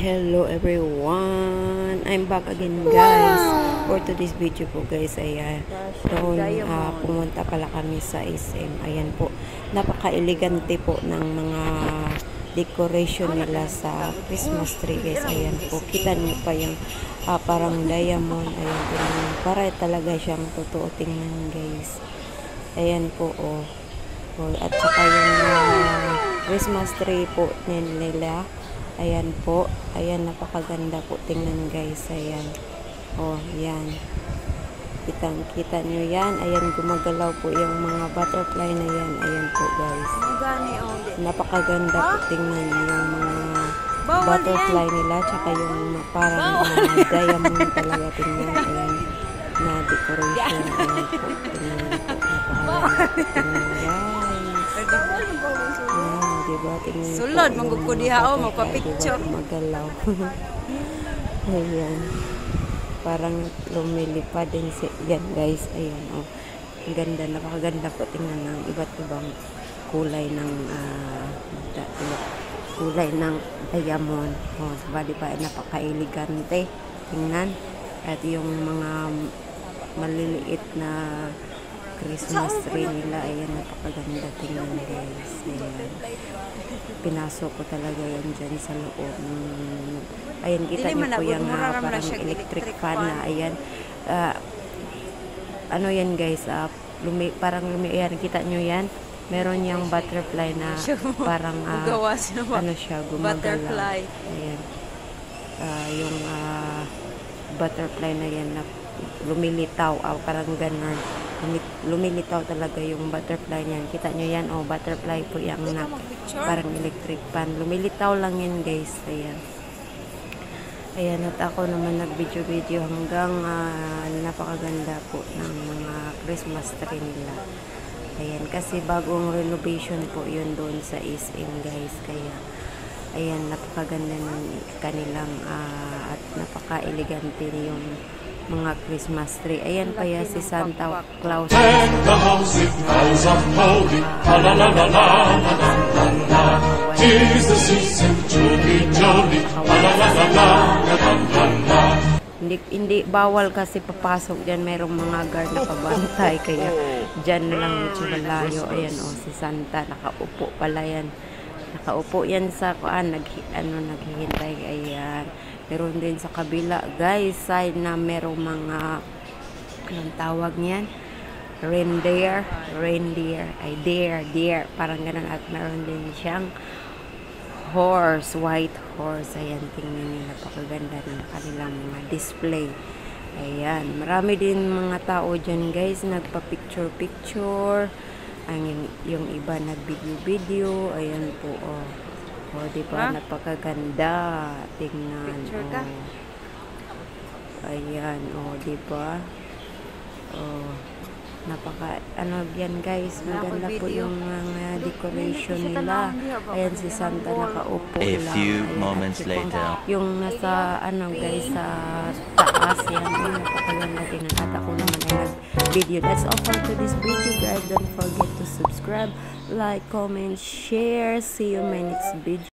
Hello everyone! I'm back again guys for today's video po guys. Ayan, doon pumunta pala kami sa SM. Ayan po, napaka-elegante po ng mga decoration nila sa Christmas tree guys. Ayan po, kita niyo pa yung parang diamond. Ayan po, para talaga siyang totoo, tingnan guys. Ayan po at saka yung Christmas tree po nila. Ayan po. Ayan, napakaganda po. Tingnan guys. Ayan. Yan. Kitang-kita nyo yan. Ayan, gumagalaw po yung mga butterfly na yan. Ayan po guys. Napakaganda po. Tingnan nyo yung mga butterfly nila. Tsaka yung parang diamond talaga. Tingnan. Ayan. Na decoration. Ayan po. Tingnan nyo po. Napakaganda po. Tingnan guys. Diba? Sulod, manggugko diha o, magpa-picture. Magalaw. Ayan. Parang lumilipad din yan guys. Ayan ang ganda, napakaganda po. Tingnan ng iba't ibang kulay ng diamond. Bali pa, napaka-elegante. Tingnan. At yung mga maliliit na Christmas tree nila, ayan, napakaganda. Tingnan guys. Ayan. Pinasok ko talaga yan dyan sa loob. Ayan, kita niyo po yung parang electric fan na, ayan. Ano yan guys, ayan, kita nyo yan. Meron yung butterfly na parang ano siya, gumagalaw. Ayan. Yung butterfly na yan na lumilitaw, parang ganun. Lumilitaw talaga yung butterfly niyan. Kita nyo yan, butterfly po yung parang electric fan. Lumilitaw lang yan guys. Ayan. Ayan, at ako naman nag-video hanggang napakaganda po ng mga Christmas tree nila. Ayan, kasi bagong renovation po yun doon sa SM guys. Kaya ayan, napakaganda ng kanilang at napaka-elegante yung mga Christmas tree. Ayan pa yan si Santa Claus. Hindi bawal kasi papasok dyan. Merong mga guard na pabantay. Kaya dyan na lang medyo malayo. Ayan si Santa. Nakaupo pala yan. Nakaupo yan sa naghihintay. Ayan. Meron din sa kabila guys, side na merong mga anong tawag niyan, reindeer ay deer, parang ganun. At meron din siyang horse, white horse. Ayan, tingnan niyo, napakaganda ng kanilang mga display. Ayan, marami din mga tao dyan guys, nagpa-picture. Yung iba nag-video. Ayan po, diba? Napakaganda. Tingnan. Ayan, diba? Yan guys. Maganda po yung mga decoration nila. Ayan si Santa nakaupo lang. A few moments later. Yung nasa, guys, sa taas. Yan, napakaganda. Tingnan. At ako naman ay nag-video. That's all for today's video guys. Don't forget to subscribe, like, comment, share. See you in my next video.